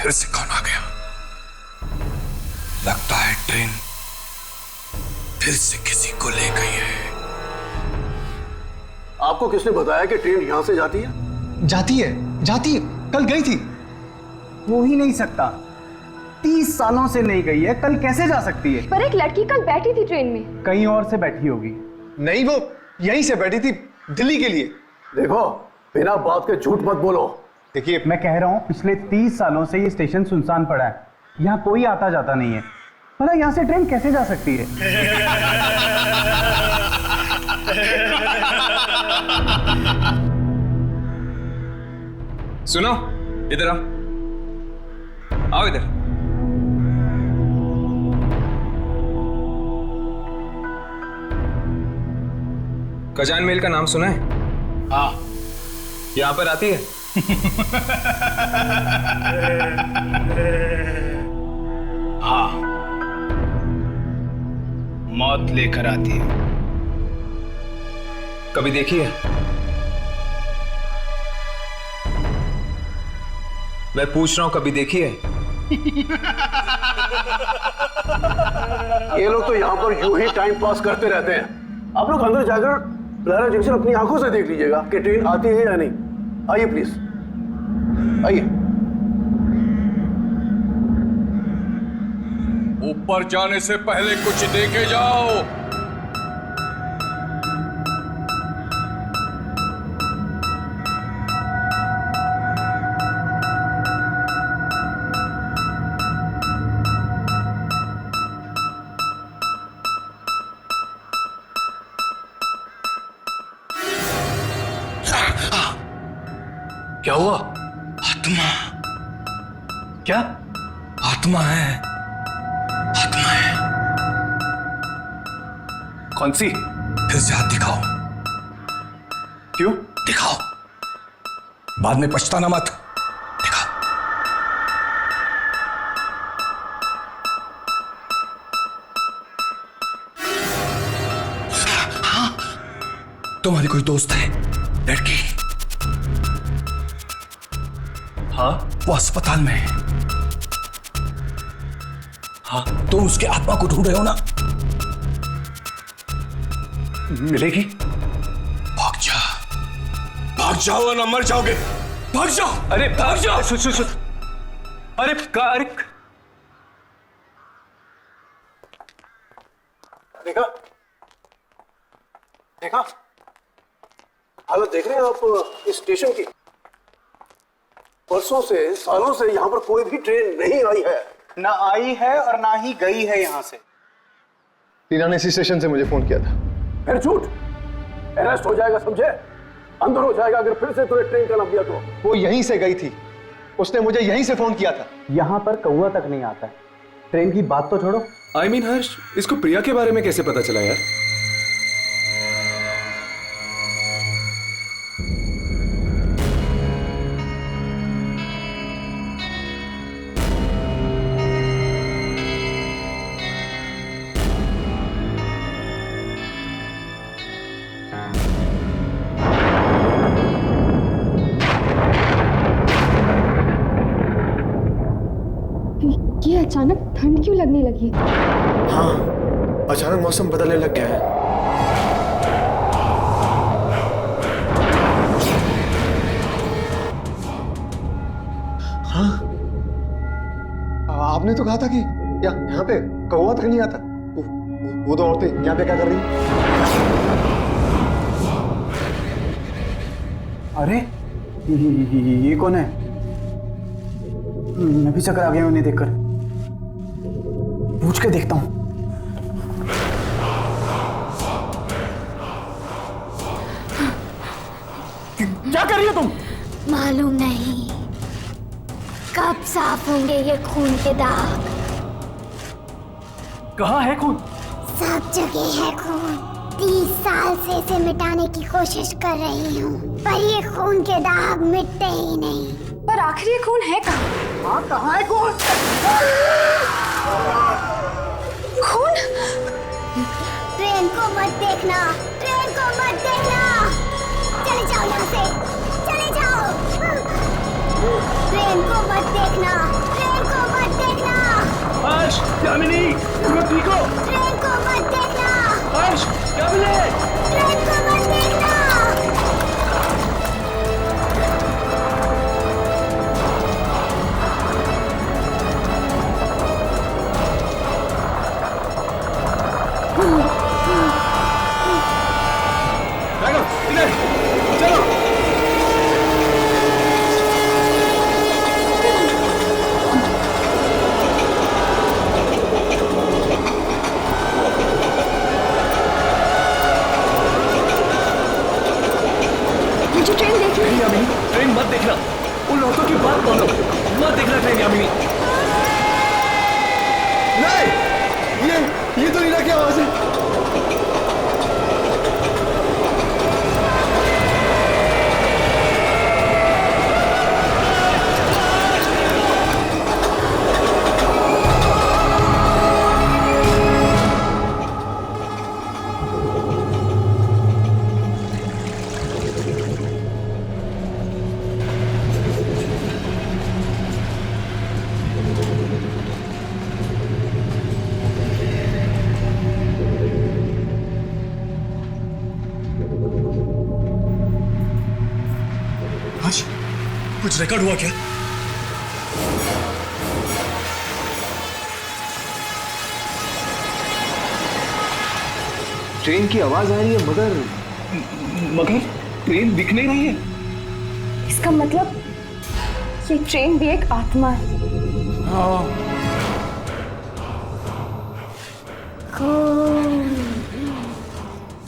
फिर से कौन आ गया? लगता है ट्रेन फिर से किसी को ले गई है। आपको किसने बताया कि ट्रेन यहां से जाती है? जाती है, जाती है, कल गई थी। हो ही नहीं सकता, 30 सालों से नहीं गई है, कल कैसे जा सकती है? पर एक लड़की कल बैठी थी ट्रेन में। कहीं और से बैठी होगी। नहीं, वो यहीं से बैठी थी, दिल्ली के लिए। देखो, बिना बात के झूठ मत बोलो। देखिए, मैं कह रहा हूँ पिछले 30 सालों से ये स्टेशन सुनसान पड़ा है, यहाँ कोई आता जाता नहीं है। भला यहाँ से ट्रेन कैसे जा सकती है? सुनो, इधर आओ, आओ इधर। कजान मेल का नाम सुना है? हाँ। यहाँ पर आती है? हाँ, मौत लेकर आती है। कभी देखी है? मैं पूछ रहा हूं, कभी देखी है? ये लोग तो यहाँ पर यूं ही टाइम पास करते रहते हैं। आप लोग अंदर जाकर प्लारा जंक्शन अपनी आंखों से देख लीजिएगा कि ट्रेन आती है या नहीं। आइए प्लीज, आइए। ऊपर जाने से पहले कुछ देखे जाओ। क्या हुआ? आत्मा। क्या? आत्मा है, आत्मा है। कौन सी? फिर से हाथ दिखाओ। क्यों? दिखाओ, बाद में पछताना मत। दिखाओ। हाँ, तुम्हारी कोई दोस्त है लड़की? हाँ। वो अस्पताल में है। हाँ, तुम उसके आत्मा को ढूंढ रहे हो ना? मिलेगी? भाग जा, भाग जाओ वरना मर जाओगे। भाग जाओ। अरे भाग जाओ। अरे देखा? देखा? हालत देख रहे हैं आप इस स्टेशन की? परसों से, सालों से यहाँ पर कोई भी ट्रेन नहीं आई है। ना आई है और ना ही गई है यहाँ से। टीना ने इसी स्टेशन से मुझे फोन किया था। फिर झूठ। अरेस्ट हो जाएगा, समझे? अंदर हो जाएगा अगर फिर से तुम्हें ट्रेन का नाम दिया तो। वो यहीं से गई थी, उसने मुझे यहीं से फोन किया था। यहाँ पर कौवा तक नहीं आता है, ट्रेन की बात तो छोड़ो। I mean, हर्ष, इसको प्रिया के बारे में कैसे पता चला यार? ये अचानक ठंड क्यों लगने लगी? हाँ, अचानक मौसम बदलने लग गया है। हाँ, आपने तो कहा था कि यहाँ पे कौवा तक नहीं आता। वो तो औरतें यहाँ पे क्या कर रही हैं? अरे ये कौन है? मैं भी चक्कर आ गया उन्हें देखकर। पूछ के देखता हूं। क्या कर रही हो तुम? मालूम नहीं कब साफ होंगे ये खून के दाग। कहाँ है खून? सब जगह है खून। 30 साल से इसे मिटाने की कोशिश कर रही हूँ, पर ये खून के दाग मिटते ही नहीं। पर आखिर ये खून है कहाँ? हाँ, कहाँ है खून? खून? ट्रेन को मत देखना, ट्रेन को मत देखना। चले जाओ यहाँ से, चले जाओ। ट्रेन को मत देखना। हर्ष, यामिनी, तुम लोग ठीक हो? ट्रेन को मत देखना। हर्ष, यामिनी। ट्रेन को मत देखना। ड्रैगन, इधर, चलो। मुझे ट्रेन देखनी है। यामिनी, ट्रेन मत देखना। उन औरतों की बात मानो। मत देखना ट्रेन, यामिनी। नहीं, ये तो नीना की आवाज है। हर्ष, कुछ रिकॉर्ड हुआ क्या? ट्रेन की आवाज आ रही है मगर ट्रेन दिख नहीं रही है। इसका मतलब ये ट्रेन भी एक आत्मा है। खून,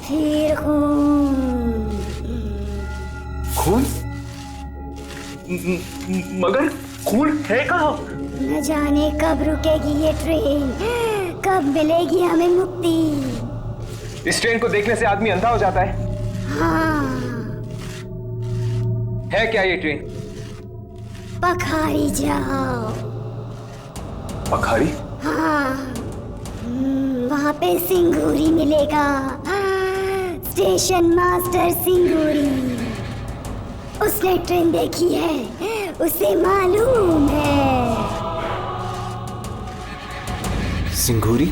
फिर खून। खून? मगर खून है कहाँ? न जाने कब रुकेगी ये ट्रेन, कब मिलेगी हमें मुक्ति। इस ट्रेन को देखने से आदमी अंधा हो जाता है। हाँ, है क्या ये ट्रेन? पखारी जाओ। पखारी? हाँ, वहाँ पे सिंगूरी मिलेगा। Station master Singuri. उसने ट्रेन देखी है, उसे मालूम है। सिंगूरी?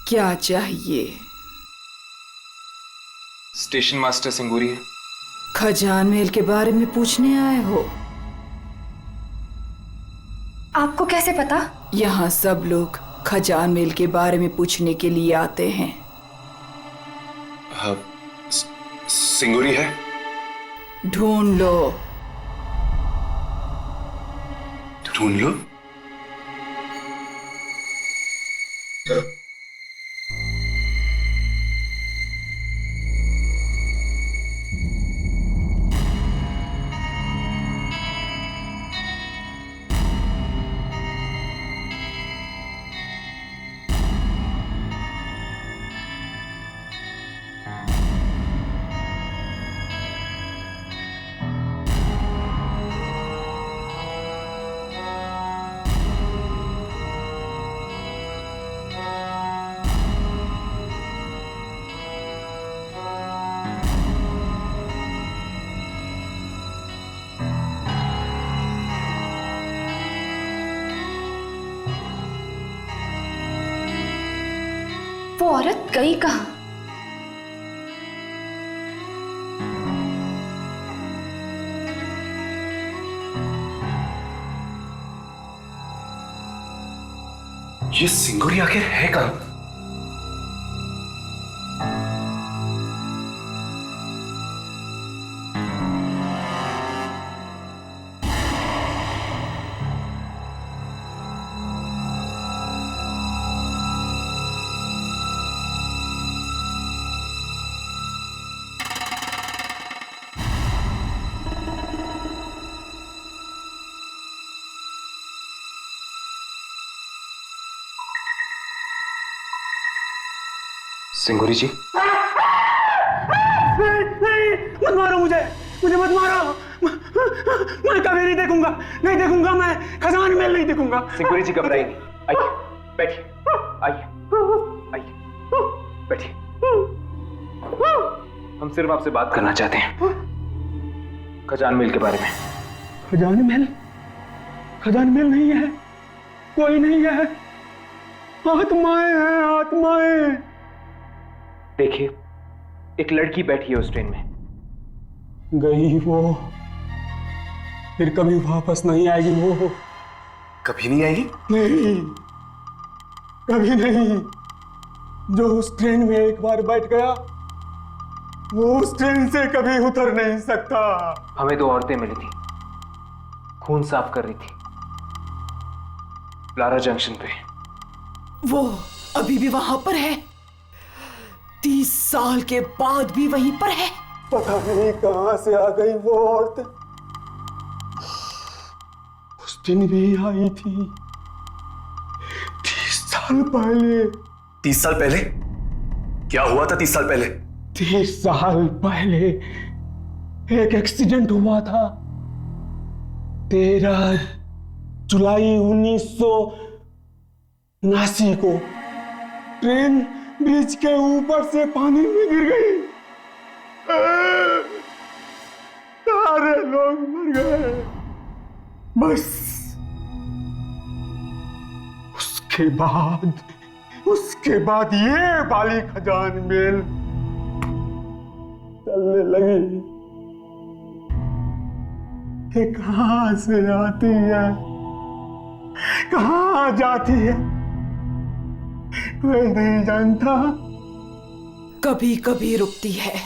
क्या चाहिए? स्टेशन मास्टर सिंगूरी है। खजान महल के बारे में पूछने आए हो? आपको कैसे पता? यहाँ सब लोग खजान महल के बारे में पूछने के लिए आते हैं। हाँ, सिंगूरी है? ढूंढ लो। ढूंढ लो। वो औरत गई कहाँ? ये सिंगुरी आखिर है कहां? सिंगुरी जी, मत मारो मुझे मत मारो। मैं कभी नहीं देखूंगा मैं खजान महल नहीं देखूंगा। सिंगुरी जी घबराइए नहीं, आइए बैठिए, आइए बैठिए। हम सिर्फ आपसे बात करना चाहते हैं खजान महल के बारे में। खजान महल नहीं है, कोई नहीं है, आत्माएं हैं, आत्माएं। देखिए, एक लड़की बैठी है उस ट्रेन में। गई वो, फिर कभी वापस नहीं आएगी वो। कभी नहीं आएगी? नहीं, कभी नहीं। जो उस ट्रेन में एक बार बैठ गया वो उस ट्रेन से कभी उतर नहीं सकता। हमें 2 औरतें मिली थी, खून साफ कर रही थी लारा जंक्शन पे। वो अभी भी वहां पर है, 30 साल के बाद भी वहीं पर है। पता नहीं कहां से आ गई वो औरत। उस दिन भी आई थी 30 साल पहले। 30 साल पहले? क्या हुआ था 30 साल पहले? 30 साल पहले एक एक्सीडेंट हुआ था। 13 जुलाई 1979 को ट्रेन ब्रिज के ऊपर से पानी में गिर गई। सारे लोग मर गए। बस उसके बाद ये बाली खजान महल चलने लगी कि कहां से आती है, कहां जाती है, कोई नहीं जानता। कभी कभी रुकती है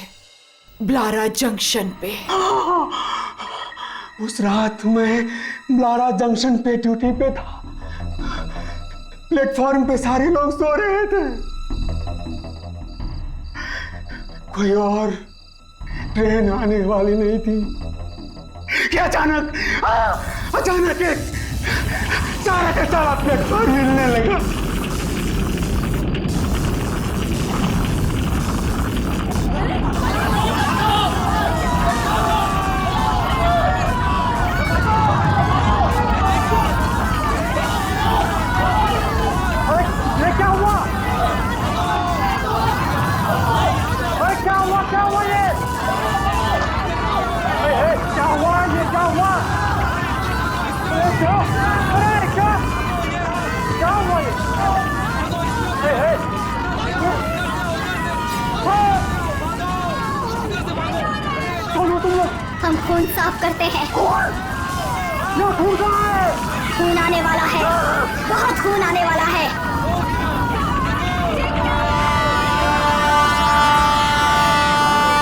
ब्लारा जंक्शन पे। उस रात मैं ब्लारा जंक्शन पे ड्यूटी पे था। प्लेटफॉर्म पे सारे लोग सो रहे थे। कोई और ट्रेन आने वाली नहीं थी कि अचानक एक सारा का सारा प्लेटफॉर्म हिलने लगा। हम खून साफ करते हैं। खून आने वाला है, बहुत खून आने वाला है।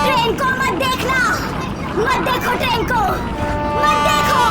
ट्रेन को मत देखना, मत देखो ट्रेन को, मत देखो।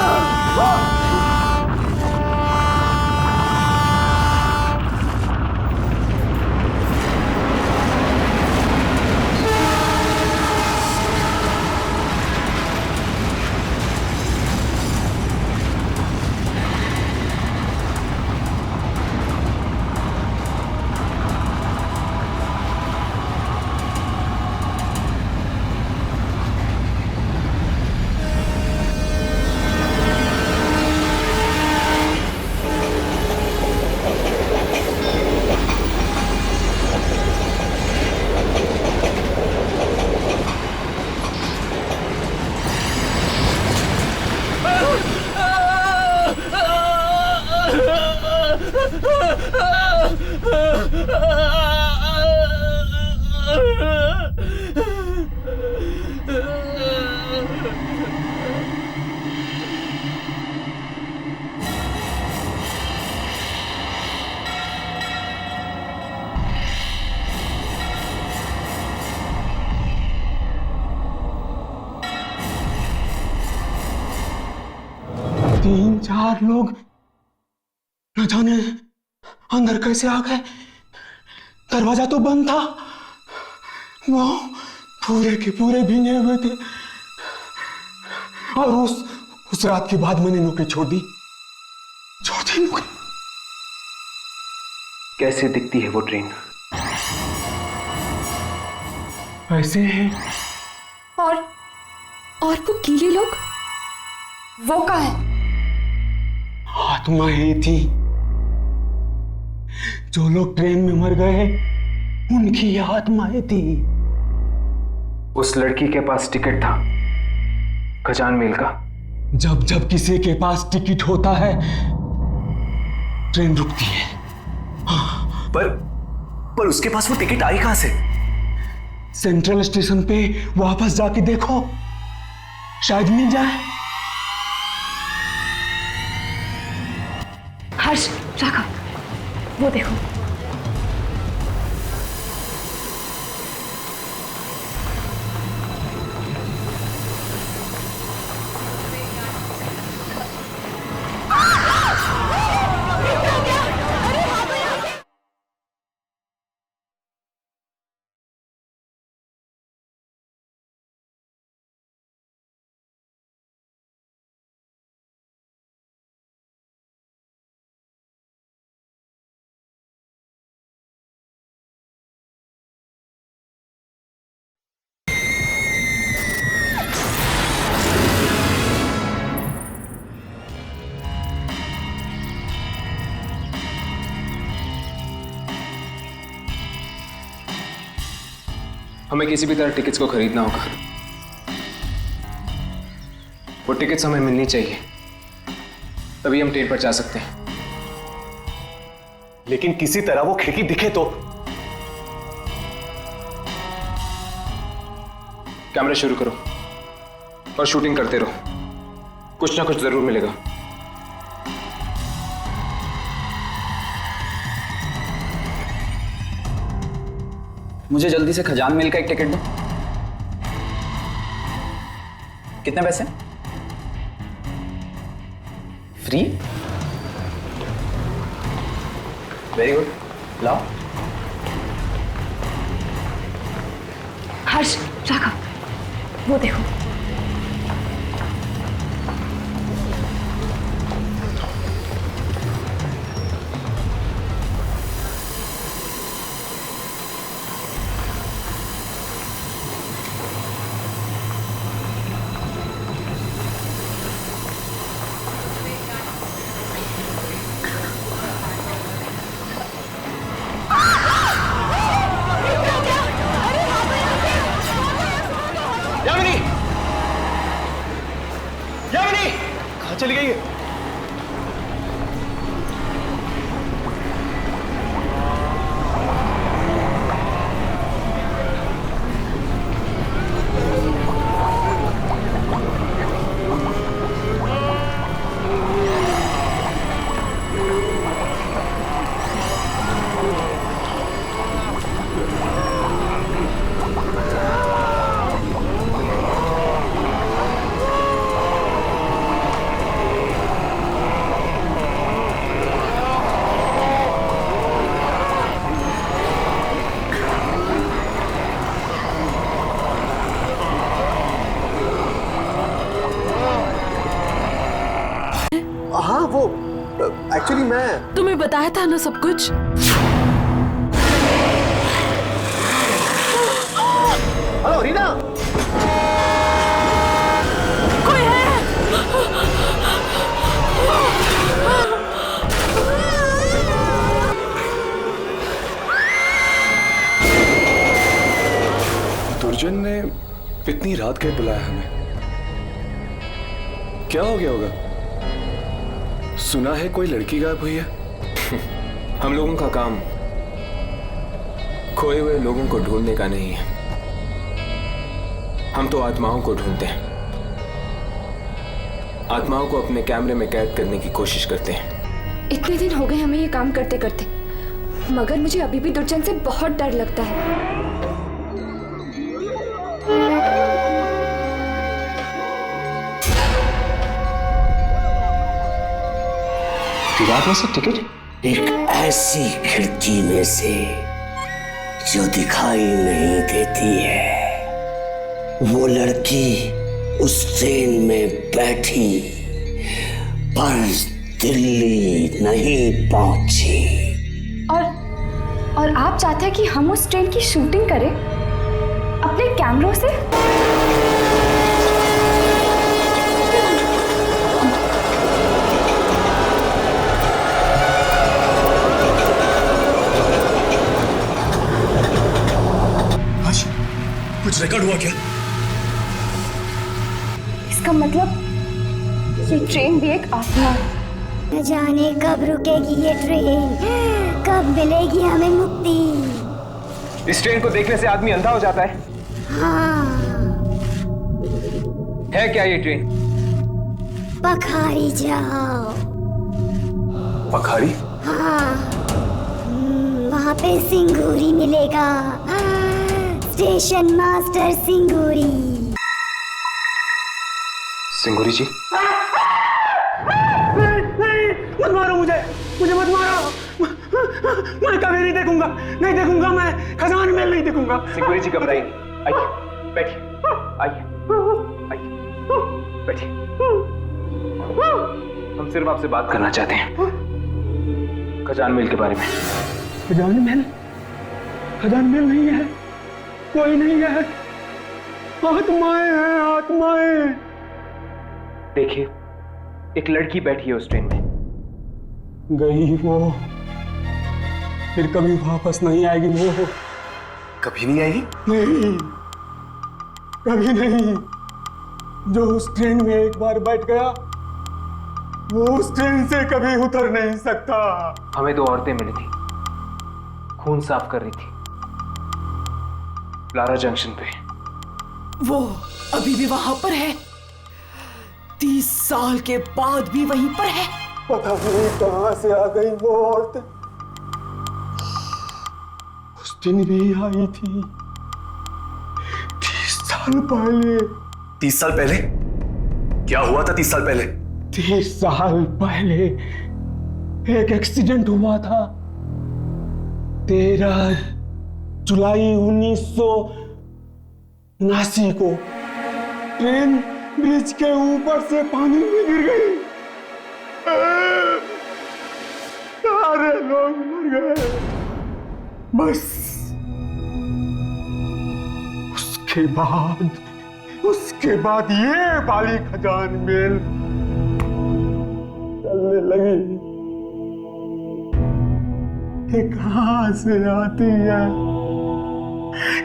3-4 लोग न जाने अंदर कैसे आ गए। दरवाजा तो बंद था, वो पूरे के पूरे भीगे हुए थे। और उस रात के बाद मैंने नौकरी छोड़ दी नौकरी। कैसे दिखती है वो ट्रेन? ऐसे है। और वो गीले लोग, वो कहाँ है? आत्माएं थी। जो लोग ट्रेन में मर गए उनकी आत्माएं थी। उस लड़की के पास टिकट था खजान मेल का। जब किसी के पास टिकट होता है ट्रेन रुकती है। पर उसके पास वो टिकट आई कहां से? सेंट्रल स्टेशन पे वापस जाके देखो, शायद मिल जाए। हर्ष, राघव, वो देखो। हमें किसी भी तरह टिकट्स को खरीदना होगा। वो टिकट्स हमें मिलनी चाहिए, तभी हम ट्रेन पर जा सकते हैं। लेकिन किसी तरह वो खिड़की दिखे तो। कैमरा शुरू करो और शूटिंग करते रहो, कुछ ना कुछ जरूर मिलेगा। मुझे जल्दी से खजान मेल का एक टिकट दो। कितने पैसे? फ्री? वेरी गुड, लाओ। हर्ष, राघव, वो देखो। कहां चली गई है? हाँ वो एक्चुअली मैं तुम्हें बताया था ना सब कुछ। हेलो रीना, कोई है? दुर्जन ने इतनी रात के बुलाया हमें, क्या हो गया होगा? सुना है कोई लड़की गायब हुई है। हम लोगों का काम खोए हुए लोगों को ढूंढने का नहीं है, हम तो आत्माओं को ढूंढते हैं। आत्माओं को अपने कैमरे में कैद करने की कोशिश करते हैं। इतने दिन हो गए हमें ये काम करते करते, मगर मुझे अभी भी दुर्जन से बहुत डर लगता है। विराट में से टिकट? एक ऐसी खिड़की में से जो दिखाई नहीं देती है। वो लड़की उस ट्रेन में बैठी पर दिल्ली नहीं पहुंची। और आप चाहते हैं कि हम उस ट्रेन की शूटिंग करें अपने कैमरों से? आज कुछ रिकॉर्ड हुआ क्या? इसका मतलब ये ट्रेन भी एक आत्मा है। न जाने कब रुकेगी ये ट्रेन, कब मिलेगी हमें मुक्ति। इस ट्रेन को देखने से आदमी अंधा हो जाता है। हाँ, है क्या ये ट्रेन? पखारी जाओ। पखारी? हाँ, वहाँ पे सिंगूरी मिलेगा। Station master Singuri. सिंगूरी जी? मत मारो मुझे मत मारो। मैं कभी नहीं देखूंगा मैं खजान महल नहीं देखूंगा। सिंगूरी जी घबराइए, आइए बैठिए, आइए बैठिए। हम सिर्फ आपसे बात करना चाहते हैं खजान महल के बारे में। खजान महल नहीं है, कोई नहीं है, आत्माएं हैं, आत्माएं। देखिए, एक लड़की बैठी है उस ट्रेन में। गई वो, फिर कभी वापस नहीं आएगी वो। कभी नहीं आएगी? नहीं, कभी नहीं। जो उस ट्रेन में एक बार बैठ गया वो उस ट्रेन से कभी उतर नहीं सकता। हमें दो औरतें मिली थी, खून साफ कर रही थी ब्लारा जंक्शन पे। वो अभी भी वहां पर है, 30 साल के बाद भी वहीं पर है। पता नहीं कहां से आ गई वो औरत। उस दिन भी आई थी 30 साल पहले। 30 साल पहले? क्या हुआ था 30 साल पहले? 30 साल पहले एक एक्सीडेंट हुआ था। 13 जुलाई 1979 को ट्रेन ब्रिज के ऊपर से पानी में गिर गई। सारे लोग मर गए। बस उसके बाद ये बाली खजान महल चलने लगी। ये कहां से आती है,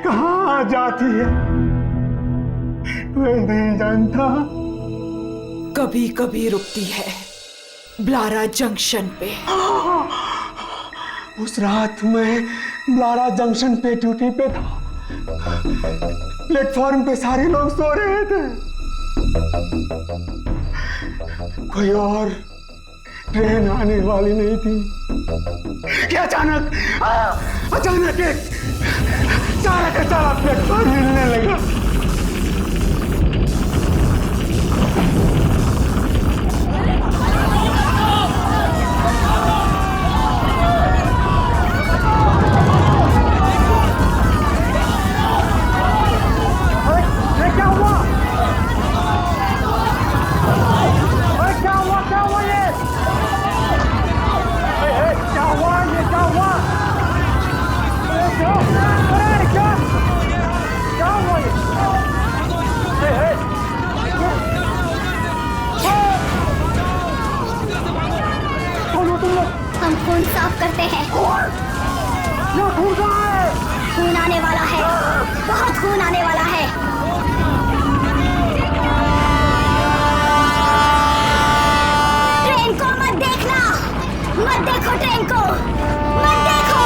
कहां जाती है, मैं नहीं जानता। कभी कभी रुकती है ब्लारा जंक्शन पे। उस रात मैं ब्लारा जंक्शन पे ड्यूटी पे था। प्लेटफॉर्म पे सारे लोग सो रहे थे। कोई और ट्रेन आने वाली नहीं थी कि अचानक एक सारा का सारा प्लेटफॉर्म हिलने लगा। हम खून साफ करते हैं। खून आने वाला है, बहुत खून आने वाला है। ट्रेन को मत देखना, मत देखो ट्रेन को, मत देखो।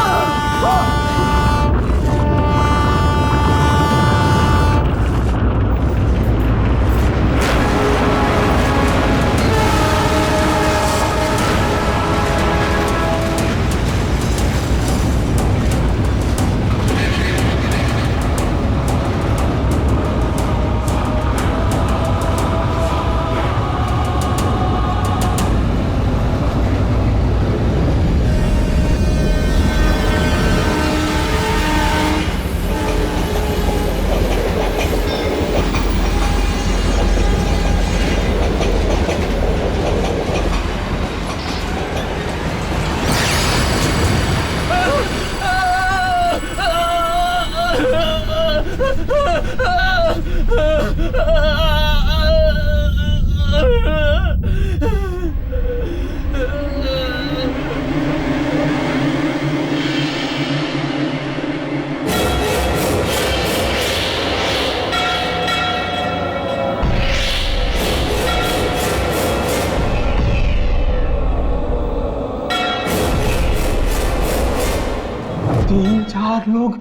तीन चार लोग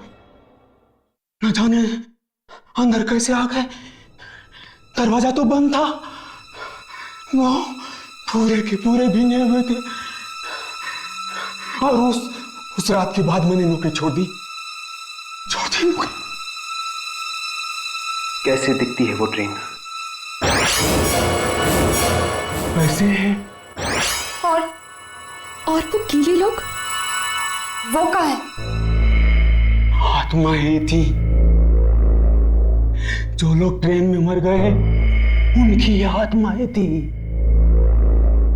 न जाने अंदर कैसे आ गए। दरवाजा तो बंद था, वो पूरे के पूरे भीगे हुए थे। और उस रात के बाद मैंने नौकरी छोड़ दी नौकरी। कैसे दिखती है वो ट्रेन? वैसे है। और वो गीले लोग, वो कहाँ है? आत्माएं थी। जो लोग ट्रेन में मर गए उनकी आत्माएं थी।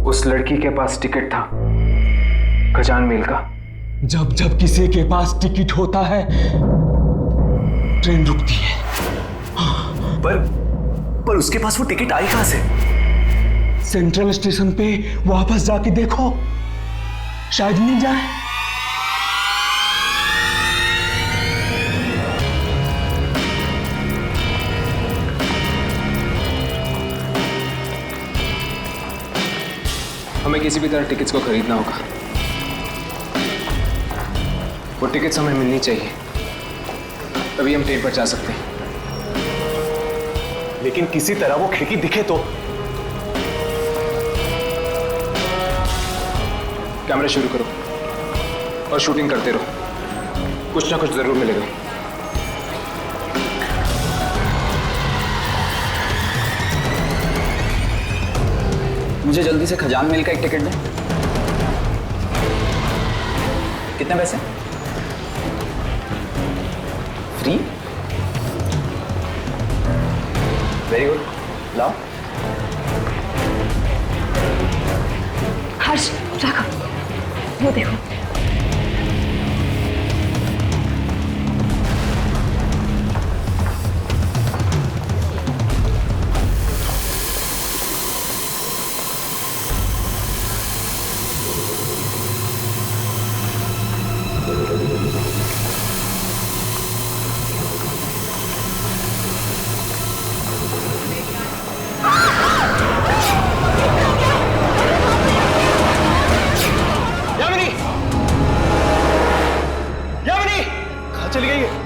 उस लड़की के पास टिकट था खजान मेल का। जब जब किसी के पास टिकट होता है ट्रेन रुकती है। पर उसके पास वो टिकट आई कहां से? सेंट्रल स्टेशन पे वापस जाके देखो, शायद मिल जाए। हमें किसी भी तरह टिकट्स को खरीदना होगा। वो टिकट्स हमें मिलनी चाहिए, तभी हम ट्रेन पर जा सकते हैं। लेकिन किसी तरह वो खिड़की दिखे तो। कैमरा शुरू करो और शूटिंग करते रहो, कुछ ना कुछ जरूर मिलेगा। मुझे जल्दी से खजान मेल का एक टिकट दें। कितने पैसे? फ्री? वेरी गुड, लाओ। हर्ष, राघव, वो देखो। चली गई है।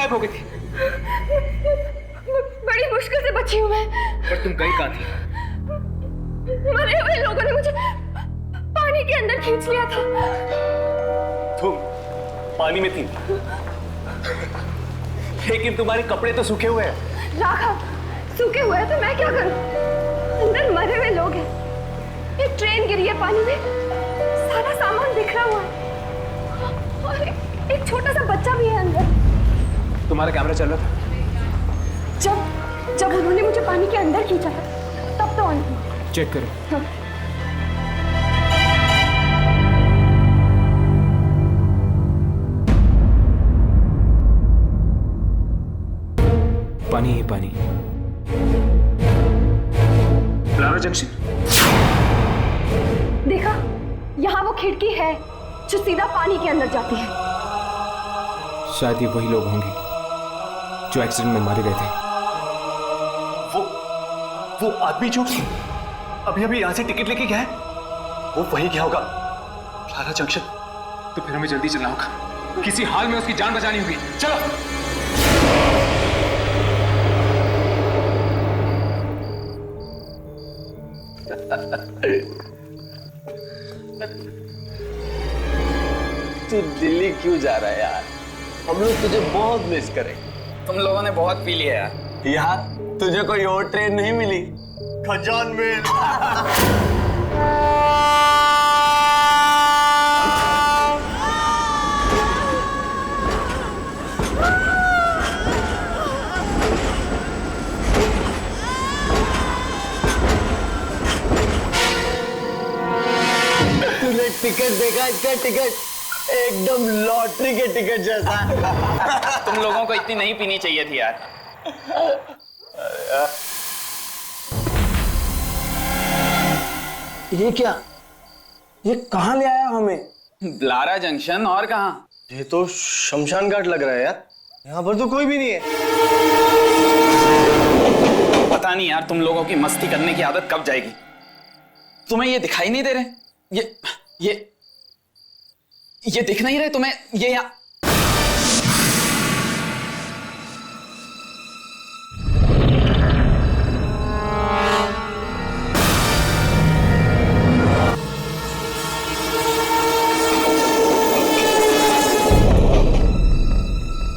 हो गई थी? बड़ी मुश्किल से बची हूँ मैं। पर तुम गई कहाँ थी? मरे हुए लोगों ने मुझे पानी के अंदर खींच लिया था। तुम पानी में थी, लेकिन तुम्हारे कपड़े तो सूखे हुए हैं। राघव, सूखे हुए हैं तो मैं क्या करूं? अंदर मरे हुए लोग हैं। एक ट्रेन गिरी है पानी में, सारा सामान बिखरा हुआ है और एक छोटा सा बच्चा भी है अंदर। तुम्हारा कैमरा चल रहा था? जब उन्होंने मुझे पानी के अंदर खींचा था तब तो ऑन थी। चेक करो। पानी ही पानी। Lara junction. देखा, यहाँ वो खिड़की है जो सीधा पानी के अंदर जाती है। शायद ये वही लोग होंगे जो एक्सीडेंट में मारे गए थे। वो आदमी जो अभी अभी यहाँ से टिकट लेके गया है, वो वही गया होगा लारा जंक्शन। तो फिर हमें जल्दी चलना होगा, किसी हाल में उसकी जान बचानी होगी। चलो। तू दिल्ली क्यों जा रहा है यार? हम लोग तुझे बहुत मिस करेंगे। तुम लोगों ने बहुत पी लिया यार। यार तुझे कोई और ट्रेन नहीं मिली? खजान में। तूने टिकट देखा? इसका टिकट एकदम लॉटरी के टिकट जैसा। तुम लोगों को इतनी नहीं पीनी चाहिए थी यार। ये क्या? ये कहाँ ले आया हमें? लारा जंक्शन, और कहाँ? ये तो शमशान घाट लग रहा है यार। यहाँ पर तो कोई भी नहीं है। पता नहीं यार, तुम लोगों की मस्ती करने की आदत कब जाएगी? तुम्हें ये दिखाई नहीं दे रहे? ये दिख नहीं रहे तुम्हें? ये यहाँ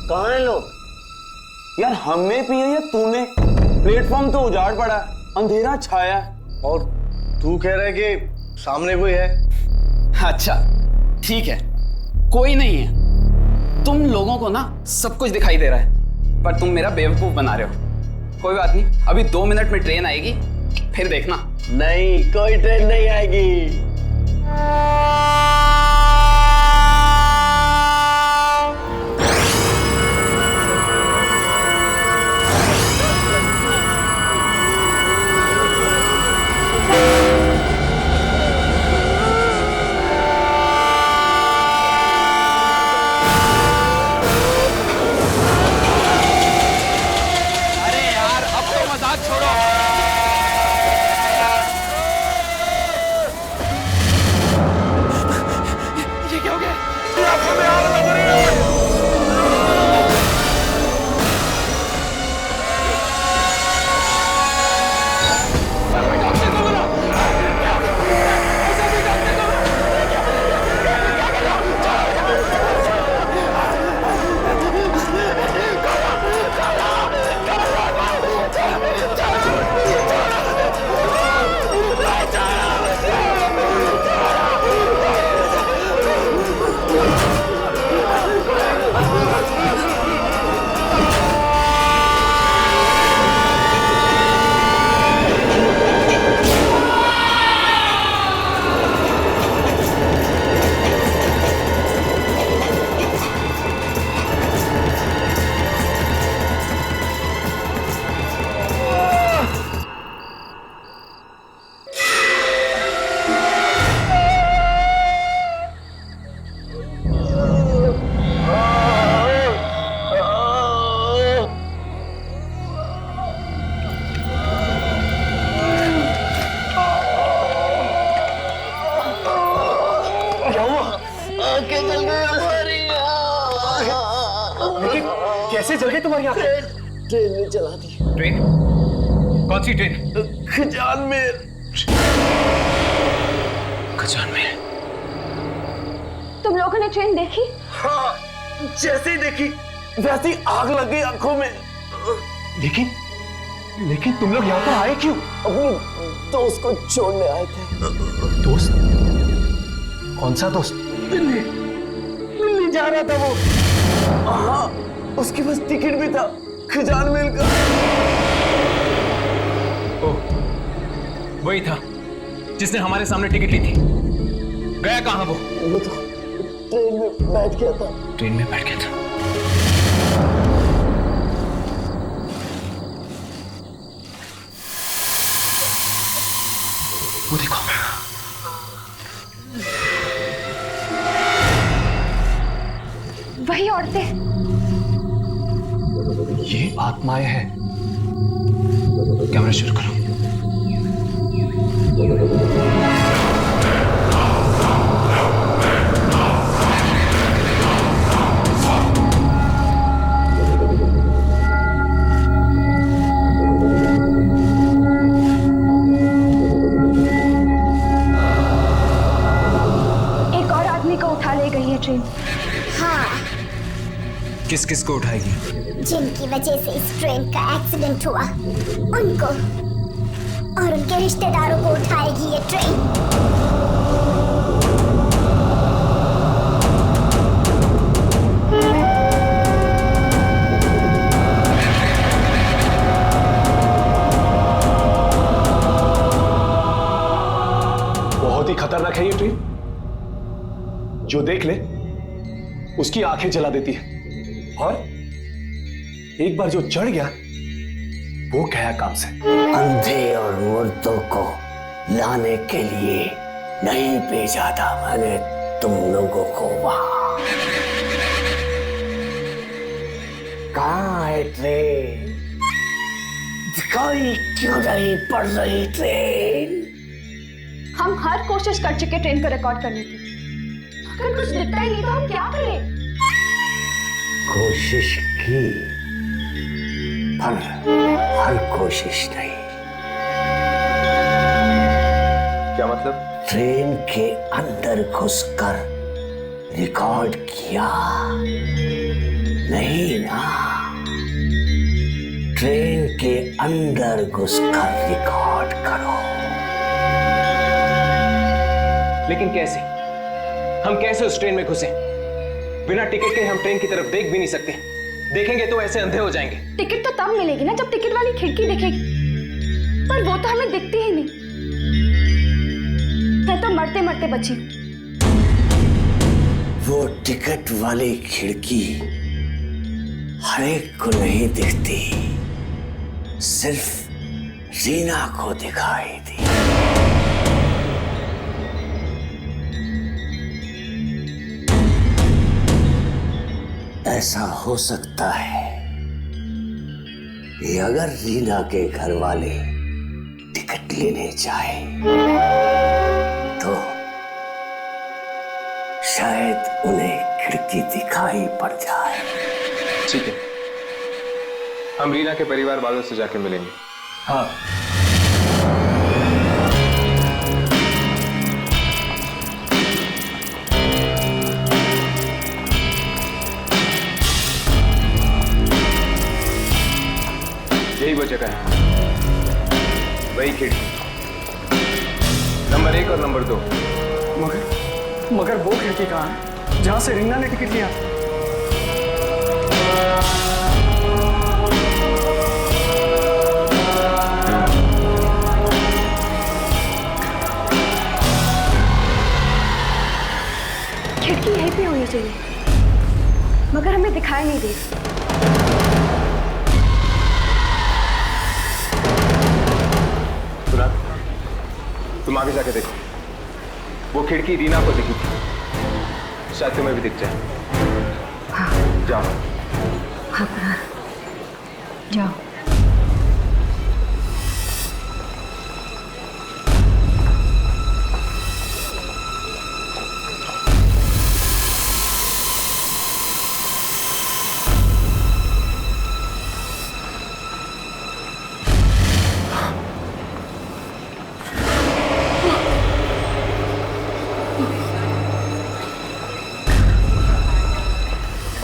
कहाँ हैं लोग? यार हमने पिए या तूने? प्लेटफॉर्म तो उजाड़ पड़ा, अंधेरा छाया, और तू कह रहा है कि सामने कोई है। अच्छा ठीक है, कोई नहीं है। तुम लोगों को ना सब कुछ दिखाई दे रहा है, पर तुम मेरा बेवकूफ बना रहे हो। कोई बात नहीं, अभी 2 मिनट में ट्रेन आएगी, फिर देखना। नहीं, कोई ट्रेन नहीं आएगी। कैसे जल गई तुम्हारी आंखें? ट्रेन ने चला दी। ट्रेन? कौन सी ट्रेन? खजान में। खजान में? तुम लोगों ने ट्रेन देखी? हाँ, जैसे ही देखी वैसी आग लग गई आंखों में। लेकिन तुम लोग यहाँ पर आए क्यों? अपने दोस्त को छोड़ने आए थे। दोस्त? कौन सा दोस्त? दिल्ली जा रहा था वो। हाँ, उसके पास टिकट भी था खजान मिल का। वही था जिसने हमारे सामने टिकट ली थी। गया कहाँ वो? तो ट्रेन में बैठ गया था। ट्रेन में बैठ गया था। वो देखो, वही औरतें। ये आत्माएं हैं। कैमरा शुरू करो। एक और आदमी को उठा ले गई है ट्रेन। हाँ, किस किस को उठाएगी? जिनकी वजह से इस ट्रेन का एक्सीडेंट हुआ उनको और उनके रिश्तेदारों को उठाएगी ये ट्रेन। बहुत ही खतरनाक है ये ट्रेन। जो देख ले उसकी आंखें जला देती है, और एक बार जो चढ़ गया वो गया काम से। अंधे और मुर्दों को लाने के लिए नहीं भेजा था मैंने तुम लोगों को वहां। कहाँ है ट्रेन? दिखाई क्यों नहीं पड़ रही ट्रेन? हम हर कोशिश कर चुके ट्रेन को रिकॉर्ड करने की। अगर कुछ दिखता ही नहीं तो हम क्या करें? कोशिश की पर हर कोशिश नहीं। क्या मतलब? ट्रेन के अंदर घुसकर रिकॉर्ड किया नहीं ना। ट्रेन के अंदर घुसकर रिकॉर्ड करो। लेकिन कैसे? हम कैसे उस ट्रेन में घुसे? बिना टिकट के हम ट्रेन की तरफ देख भी नहीं सकते। देखेंगे तो ऐसे अंधे हो जाएंगे। टिकट तो तब मिलेगी ना जब टिकट वाली खिड़की दिखेगी, पर वो तो हमें दिखती ही नहीं। मैं तो मरते मरते बची। वो टिकट वाली खिड़की हर एक को नहीं दिखती, सिर्फ रीना को दिखाई दी। ऐसा हो सकता है कि अगर रीना के घर वाले टिकट लेने जाए तो शायद उन्हें खिड़की दिखाई पड़ जाए। ठीक है, हम रीना के परिवार वालों से जाके मिलेंगे। हाँ, यही वो जगह है, वही खिड़की, नंबर 1 और नंबर 2। मगर वो खिड़की कहाँ है जहाँ से रीना ने टिकट लिया? खिड़की यहीं पे होनी चाहिए, मगर हमें दिखाई नहीं दे। तुम आगे जाके देखो, वो खिड़की रीना को दिखी थी, शायद तुम्हें भी दिख जाए। हाँ। जाओ। हाँ कुणाल, जाओ।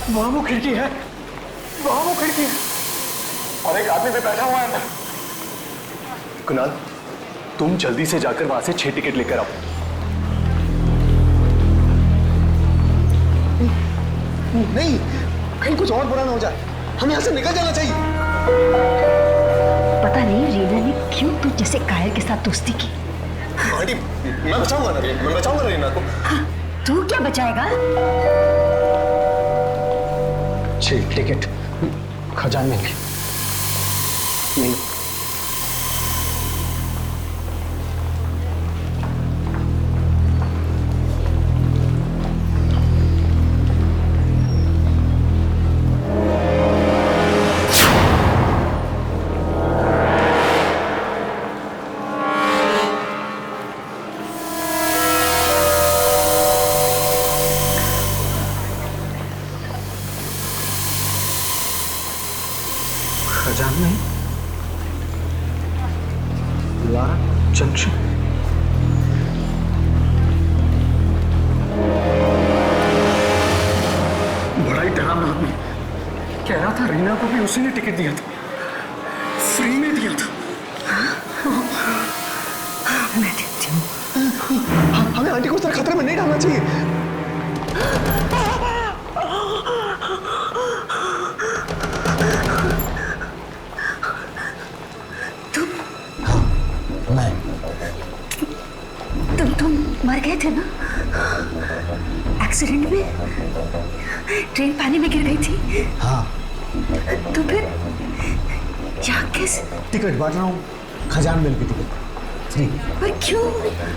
वहां वो खिड़की है, वहां वो खिड़की है, और एक आदमी भी बैठा हुआ है अंदर। कुणाल, तुम जल्दी से जाकर वहां से 6 टिकट लेकर आओ। नहीं, कहीं कुछ और बुरा ना हो जाए, हमें यहाँ से निकल जाना चाहिए। पता नहीं रीना ने क्यों तू जैसे कायर के साथ दोस्ती की। आंटी मैं बचाऊंगा ना, मैं बचाऊंगा रीना को। हाँ, तू क्या बचाएगा? टिकट खजान में नहीं। खजान में लारा जंक्शन। बड़ा ही डरावना आदमी। कह रहा था रीना को भी उसी ने टिकट दिया था, फ्री में दिया था। मैं देखती हूँ। हमें आंटी को इस तरह खतरे में नहीं डालना चाहिए। तुम मर गए थे ना एक्सीडेंट में? ट्रेन पानी में गिर गई थी। हाँ। तो फिर यहाँ कैसे? टिकट बांट रहा हूँ, खजान मिल की टिकट फ्री। पर क्यों?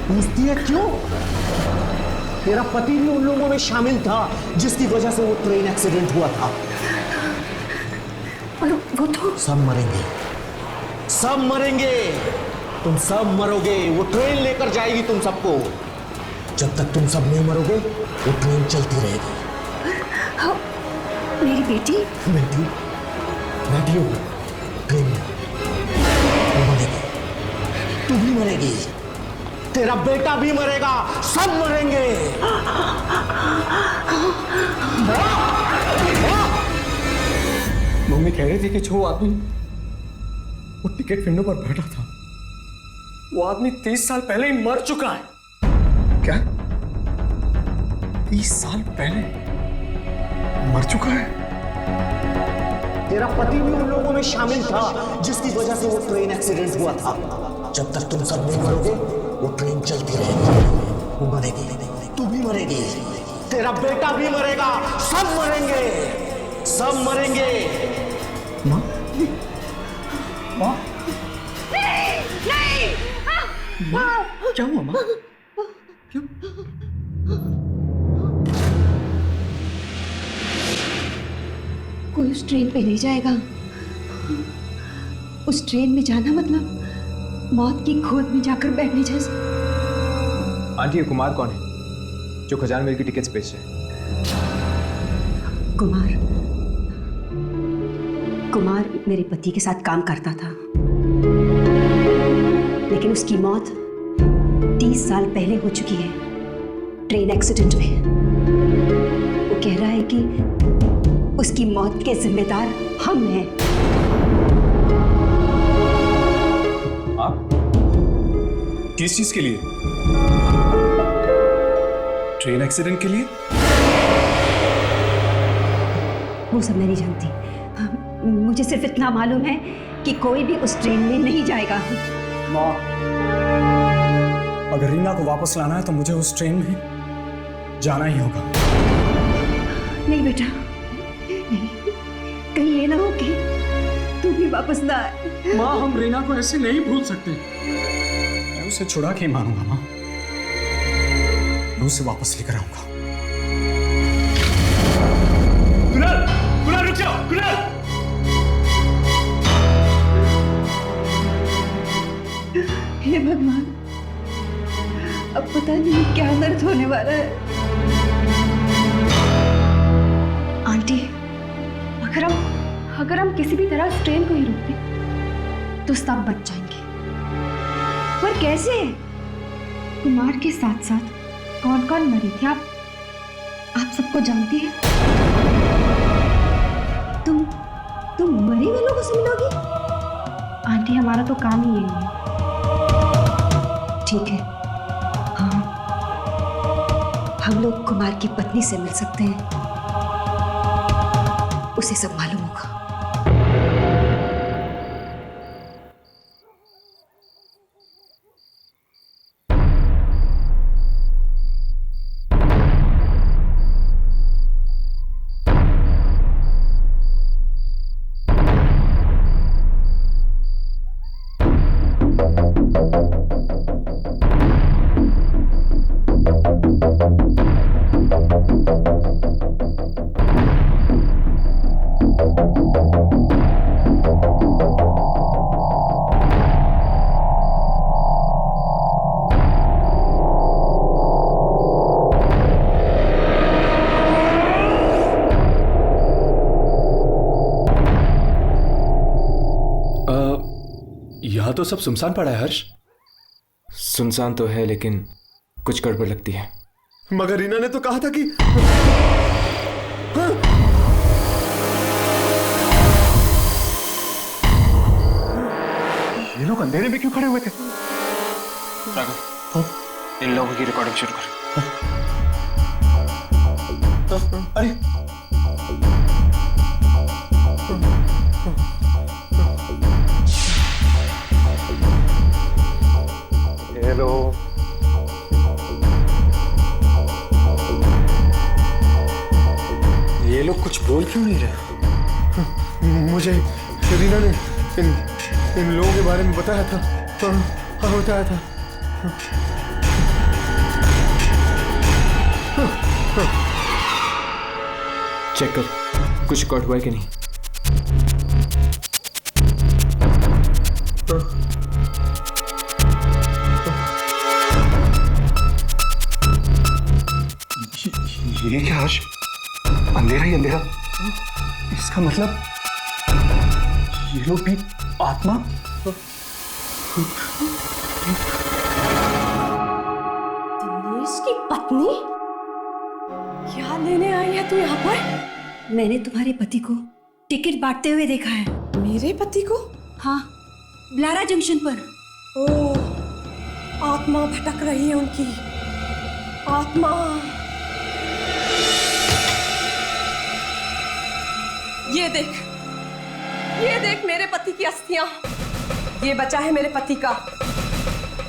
पूछती है क्यों? तेरा पति भी उन लोगों में शामिल था जिसकी वजह से वो ट्रेन एक्सीडेंट हुआ था। और वो तो सब मरेंगे, सब मरेंगे, तुम सब मरोगे। वो ट्रेन लेकर जाएगी तुम सबको। जब तक तुम सब नहीं मरोगे वो ट्रेन चलती रहेगी। हाँ, मेरी बेटी बेटी बैठी हो ट्रेन में, वो मरेगी, तू भी मरेगी, तेरा बेटा भी मरेगा, सब मरेंगे। मम्मी कह रही थी कि जो आदमी वो टिकट विंडो पर बैठा था वो आदमी 30 साल पहले ही मर चुका है। क्या? 30 साल पहले मर चुका है? तेरा पति भी उन लोगों में शामिल था जिसकी वजह से वो ट्रेन एक्सीडेंट हुआ था। जब तक तुम सब नहीं मरोगे वो ट्रेन चलती रहेगी। वो मरेगी, तू भी मरेगी, तेरा बेटा भी मरेगा, सब मरेंगे, सब मरेंगे। माँ? माँ? नहीं! माँ? क्या हुआ माँ? क्यों? कोई उस ट्रेन पे नहीं जाएगा। उस ट्रेन में जाना मतलब मौत की खोज में जाकर बैठने जैसा। आंटी, ये कुमार कौन है जो खजान मेल की टिकट्स बेच रहे हैं? कुमार मेरे पति के साथ काम करता था, लेकिन उसकी मौत 30 साल पहले हो चुकी है ट्रेन एक्सीडेंट में। वो कह रहा है कि उसकी मौत के जिम्मेदार हम हैं। आप? किस चीज के लिए? ट्रेन एक्सीडेंट के लिए? वो सब मैं नहीं जानती। मुझे सिर्फ इतना मालूम है कि कोई भी उस ट्रेन में नहीं जाएगा। माँ, अगर रीना को वापस लाना है तो मुझे उस ट्रेन में जाना ही होगा। नहीं बेटा, नहीं, कहीं ये ना हो कि तू भी वापस ना आए। माँ, हम रीना को ऐसे नहीं भूल सकते। मैं उसे छुड़ा के ही मारूंगा माँ। मैं उसे वापस लेकर आऊंगा। कुणाल, कुणाल रुक जाओ, कुणाल! हे भगवान, अब पता नहीं क्या दर्द होने वाला है। आंटी, अगर हम किसी भी तरह इस ट्रेन को ही रोक दें तो सब बच जाएंगे। पर कैसे? कुमार के साथ साथ कौन कौन मरे थे आप सबको जानती हैं। तुम मरे हुए लोगों से मिलोगी? आंटी, हमारा तो काम ही यही है। ठीक है, हाँ, हम लोग कुमार की पत्नी से मिल सकते हैं, उसे सब मालूम होगा। तो सब सुनसान पड़ा है हर्ष। सुनसान तो है लेकिन कुछ गड़बड़ लगती है। मगर रीना ने तो कहा था कि हाँ? ये लोग अंधेरे में क्यों खड़े हुए थे? राघव, इन लोगों की रिकॉर्डिंग शुरू कर। अरे हेलो, ये लोग कुछ बोल क्यों नहीं रहे? मुझे रीना ने इन लोगों के बारे में बताया था। हाँ, बताया था। चेक कर, कुछ रिकॉर्ड हुआ है कि नहीं। ये क्या हर्ष? अंधेरा ही अंधेरा। इसका मतलब ये लोग भी आत्मा। दिनेश की पत्नी क्या लेने आई है तू यहाँ पर? मैंने तुम्हारे पति को टिकट बांटते हुए देखा है। मेरे पति को? हाँ, ब्लारा जंक्शन पर। ओह, आत्मा भटक रही है उनकी। आत्मा। ये देख मेरे पति की अस्थियां। ये बचा है मेरे पति का।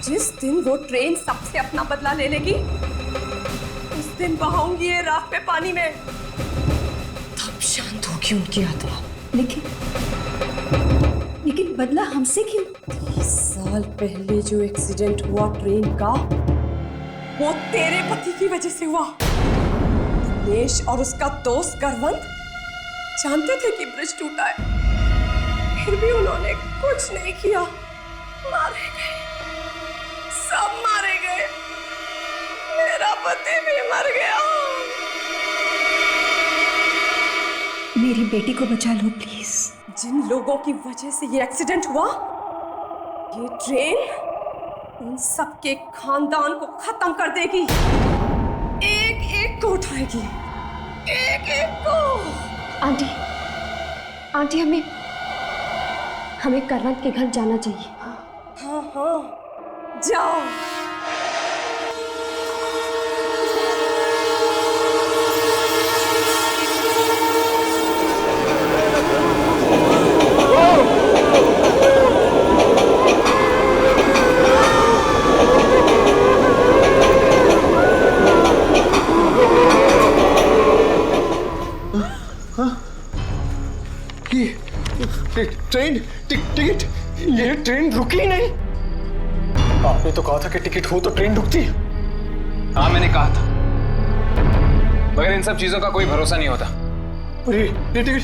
जिस दिन वो ट्रेन सबसे अपना बदला ले लेगी, उस दिन बहाऊंगी ये राख पे पानी में। तब शांत होगी उनकी आत्मा। लेकिन बदला हमसे क्यों? 30 साल पहले जो एक्सीडेंट हुआ ट्रेन का, वो तेरे पति की वजह से हुआ। दिनेश और उसका दोस्त करवंत जानते थे कि ब्रिज टूटा है, फिर भी उन्होंने कुछ नहीं किया। मारे गए, सब मारे गए। मेरा पति भी मर गया। मेरी बेटी को बचा लो प्लीज। जिन लोगों की वजह से ये एक्सीडेंट हुआ, ये ट्रेन उन सबके खानदान को खत्म कर देगी। एक एक को उठाएगी, एक एक को। आंटी हमें करवंत के घर जाना चाहिए। हाँ, जाओ। ट्रेन टिकट, ये ट्रेन रुकी नहीं। आपने तो कहा था कि टिकट हो तो ट्रेन रुकती। हाँ, मैंने कहा था, मगर इन सब चीजों का कोई भरोसा नहीं होता। अरे ये टिकट।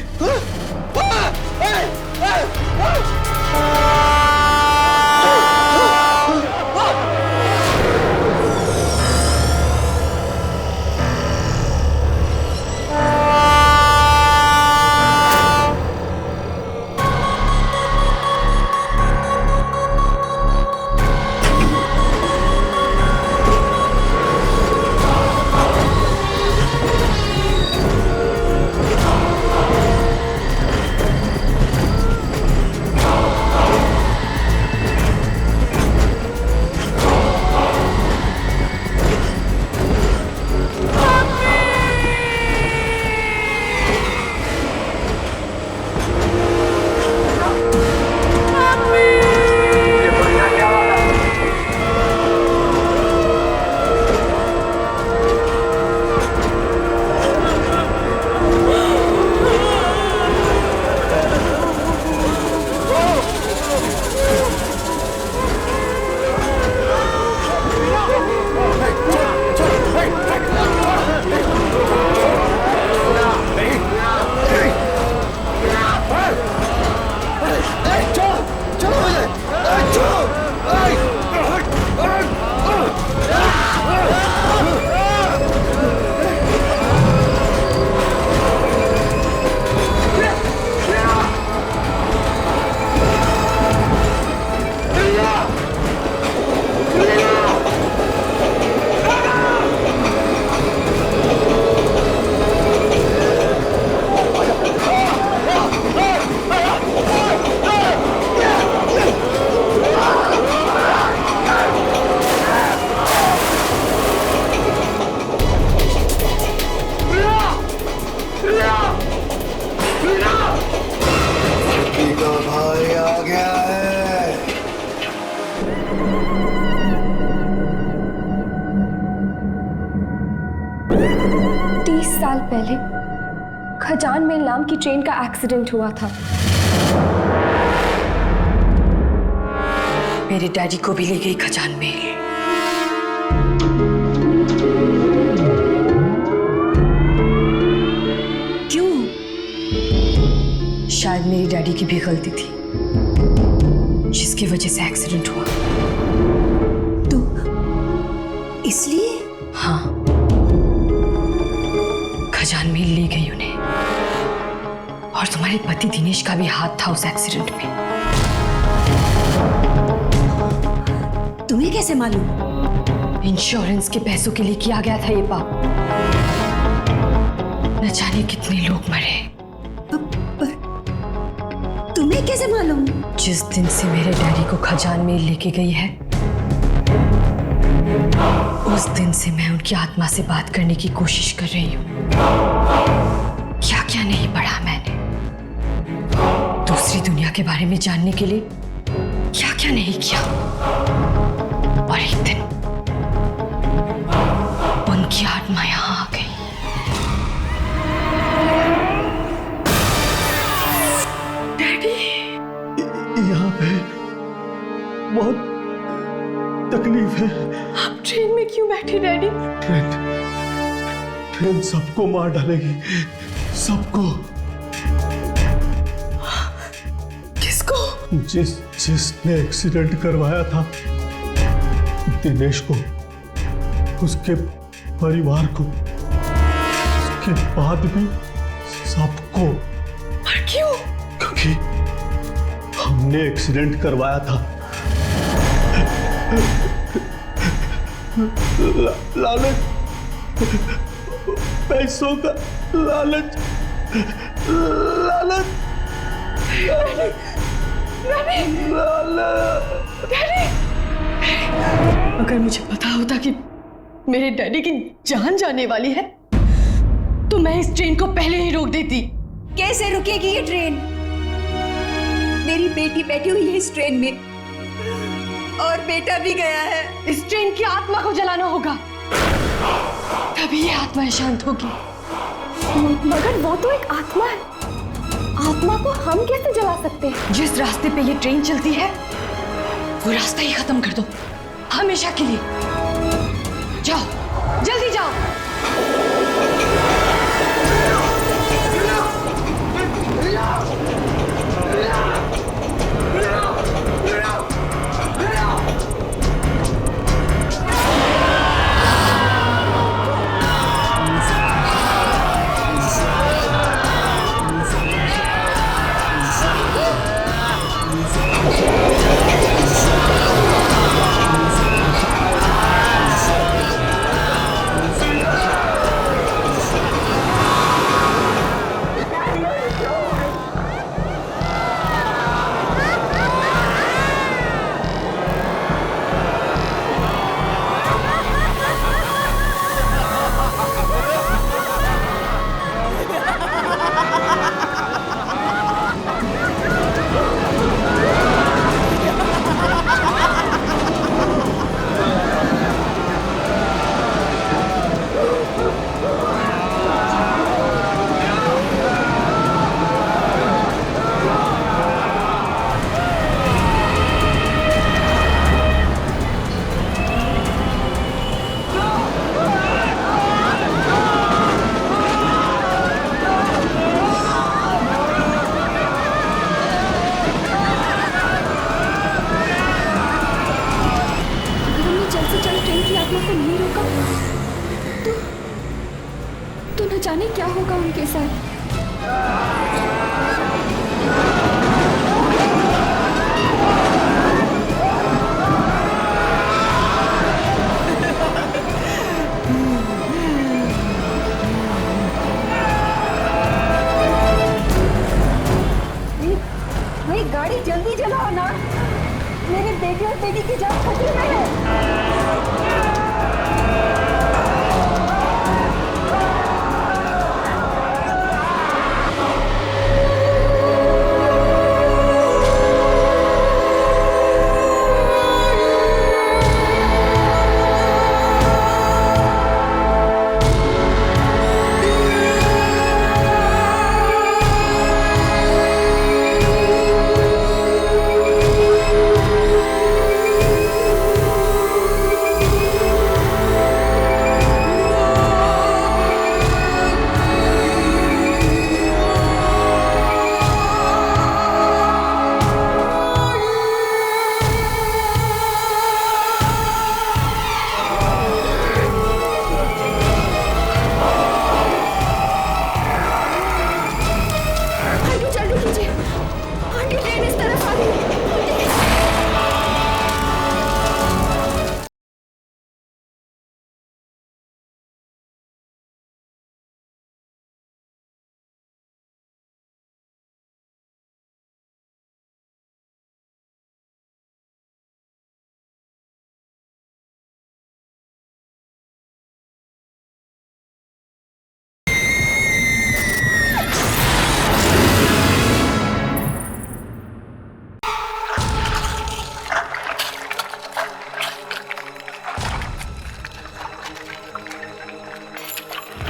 साल पहले खजान मेल नाम की ट्रेन का एक्सीडेंट हुआ था। मेरे डैडी को भी ले गई खजान मेल। क्यों? शायद मेरी डैडी की भी गलती थी जिसकी वजह से एक्सीडेंट हुआ। तो इसलिए? हाँ, खजान मेल ले गई उन्हें। और तुम्हारे पति दिनेश का भी हाथ था उस एक्सीडेंट में। तुम्हें कैसे मालूम? इंश्योरेंस के पैसों के लिए किया गया था ये पाप। न जाने कितने लोग मरे। तुम्हें कैसे मालूम? जिस दिन से मेरे डैडी को खजान मेल लेके गई है, उस दिन से मैं उनकी आत्मा से बात करने की कोशिश कर रही हूँ। क्या क्या नहीं पढ़ा मैंने दूसरी दुनिया के बारे में जानने के लिए, क्या क्या नहीं किया। और एक दिन उनकी आत्मा यहाँ आ गई। डैडी, यहाँ पे बहुत तकलीफ है। आप ट्रेन में क्यों बैठे डैडी? ट्रेन सबको मार डालेगी, सबको। किसको? जिसने एक्सीडेंट करवाया था दिनेश को, उसके परिवार को, उसके बाद भी सबको। पर क्यों? क्योंकि हमने एक्सीडेंट करवाया था। लालच, पैसों का लालच, लालच, अगर मुझे पता होता कि मेरे डैडी की जान जाने वाली है तो मैं इस ट्रेन को पहले ही रोक देती। कैसे रुकेगी ये ट्रेन? मेरी बेटी बैठी हुई है इस ट्रेन में और बेटा भी गया है। इस ट्रेन की आत्मा को जलाना होगा, तभी ये आत्मा शांत होगी। मगर वो तो एक आत्मा है, आत्मा को हम कैसे जला सकते हैं? जिस रास्ते पे ये ट्रेन चलती है वो रास्ता ही खत्म कर दो, हमेशा के लिए। जाओ, जल्दी जाओ। तो न जाने क्या होगा उनके साथ। भाई गाड़ी जल्दी चलाओ ना, मेरे बेटे और बेटी की जान खतरे में है।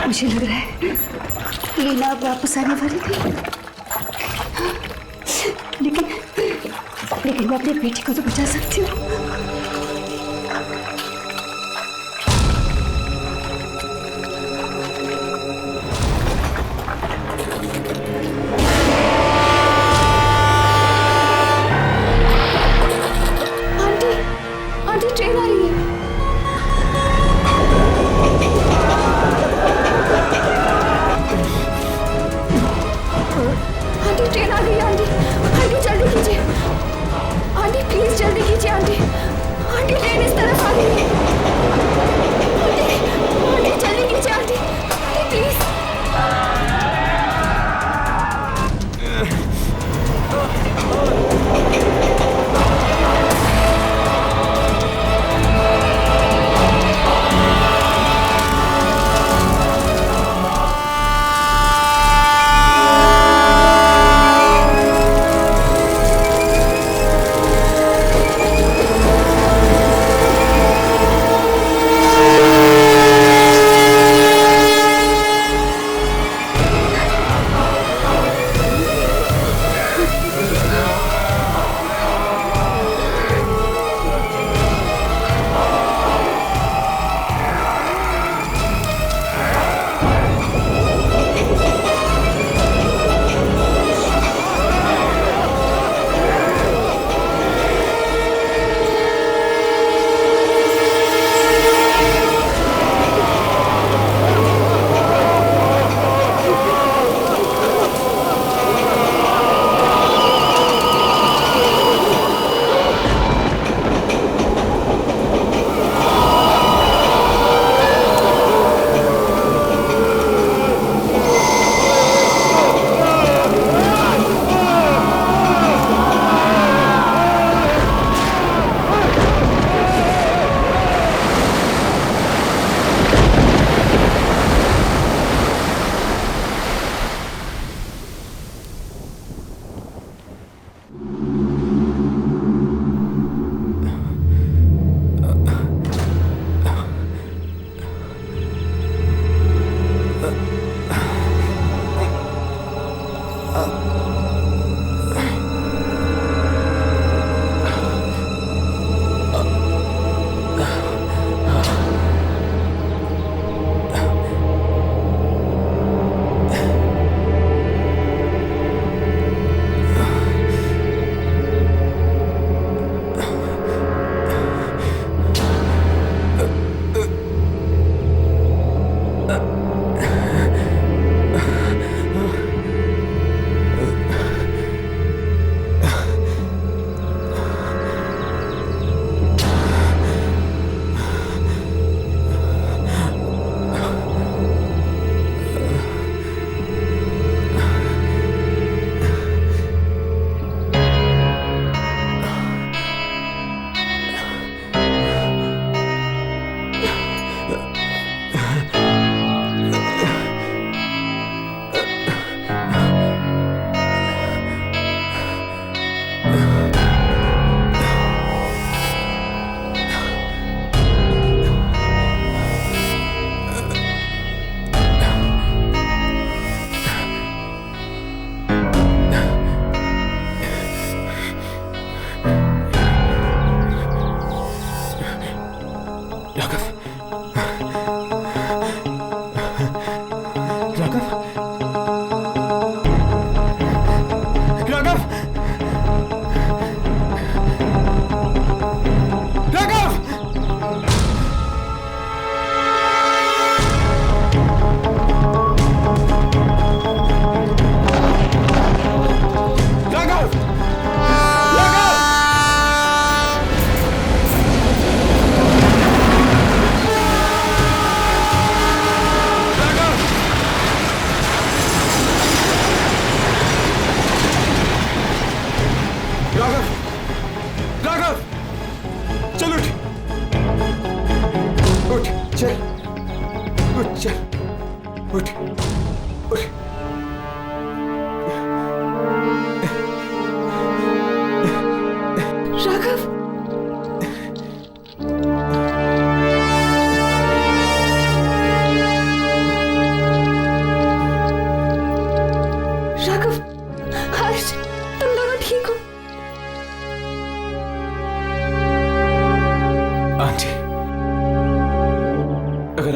मुझे लग रहा है लीला अब वापस आने वाली थी, लेकिन मैं अपनी बेटी को तो बचा सकती हूँ। आंटी ट्रेन आ रही है। आंटी ट्रेन आ गई। आंटी जल्दी कीजिए। आंटी प्लीज जल्दी कीजिए। आंटी ट्रेन इस तरफ आ रही है। आंटी जल्दी कीजिए। Aunty please.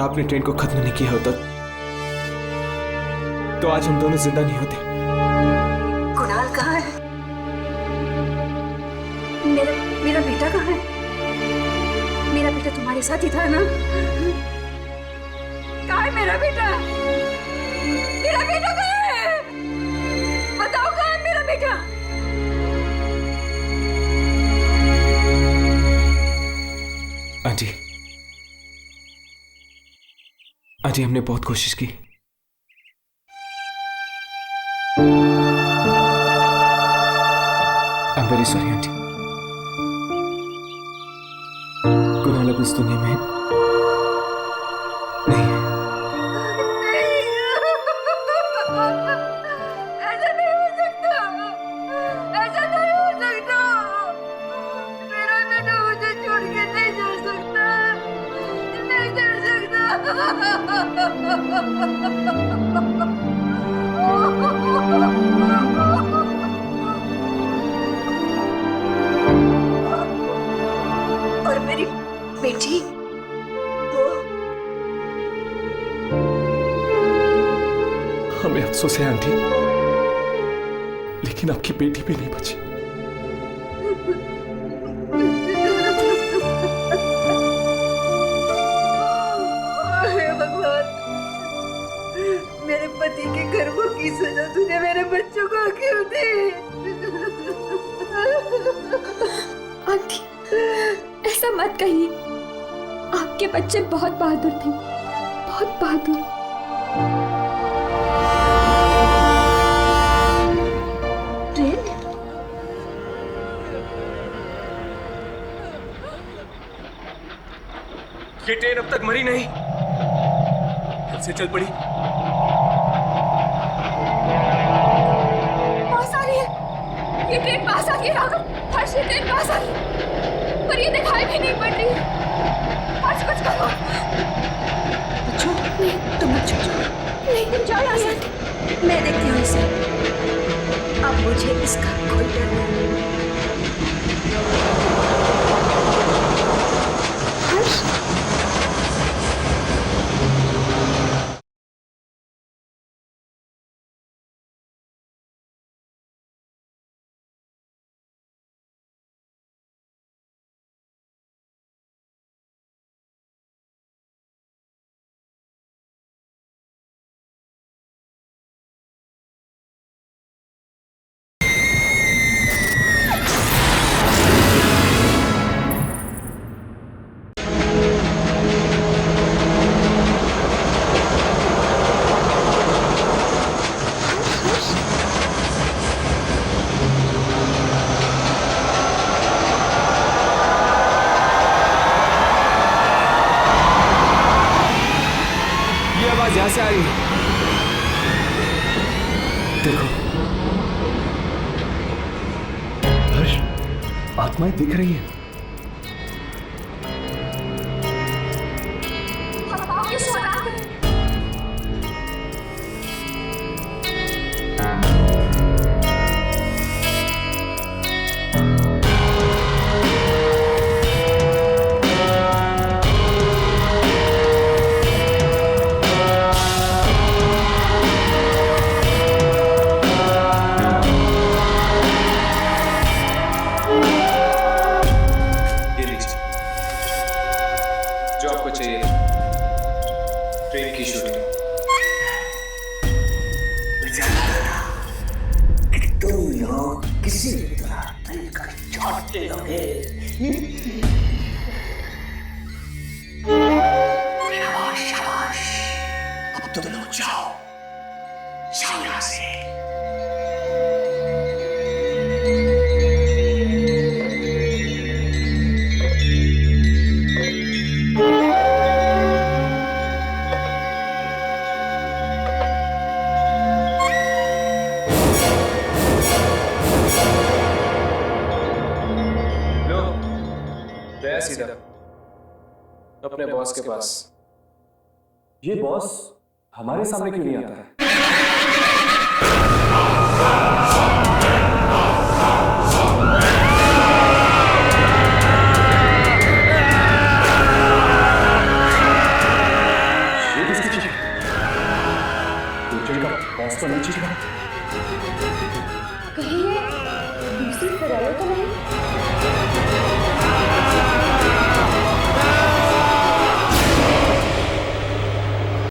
आपने ट्रेन को खत्म नहीं किया होता तो आज हम दोनों जिंदा नहीं होते। कुणाल कहाँ है? मेरा बेटा कहाँ है? मेरा बेटा तुम्हारे साथ ही था ना? कहाँ है मेरा बेटा? मेरा बेटा कहाँ है? बताओ कहाँ है मेरा बेटा? आंटी, आंटी हमने बहुत कोशिश की। I am very sorry aunty. Kunal अब इस दुनिया में नहीं है। ऐसा नहीं हो सकता, ऐसा नहीं हो सकता। मेरा बेटा मुझे छोड़ के नहीं जा सकता, नहीं जा सकता। और मेरी बेटी हमें अफसोस है आंटी, लेकिन आपकी बेटी भी नहीं बची। हे भगवान, मेरे पति के कर्मों की सजा तूने मेरे बच्चों को क्यों दी? आंटी, ऐसा मत कहिए। आपके बच्चे बहुत बहादुर थे, बहुत बहादुर। ये ट्रेन अब तक मरी नहीं, फिर से चल पड़ी। पास आ रही है, ये ट्रेन पास आ रही है राघव। हर्ष, ये ट्रेन पास आ रही है, पर ये दिखाई भी नहीं पड़ रही है। हर्ष, कुछ करो। बच्चों, नहीं, तुम मत जाओ। नहीं, तुम जाओ यहाँ से। मैं देखती हूँ इसे। अब मुझे इसका कोई डर नहीं। हर्ष, यहां से आ रही है। देखो हर्ष, आत्माएं दिख रही है। ट्रेन की शूटिंग। तुम लोग किसी तरह ट्रेन का शॉट ले लोगे। शाबाश शाबाश, अब तुम लोग जाओ यहाँ से। सीधा अपने बॉस के पास। ये बॉस हमारे सामने क्यों नहीं आता है? बॉस तो नहीं चीज बना? कहीं ये दूसरी फिराले तो नहीं?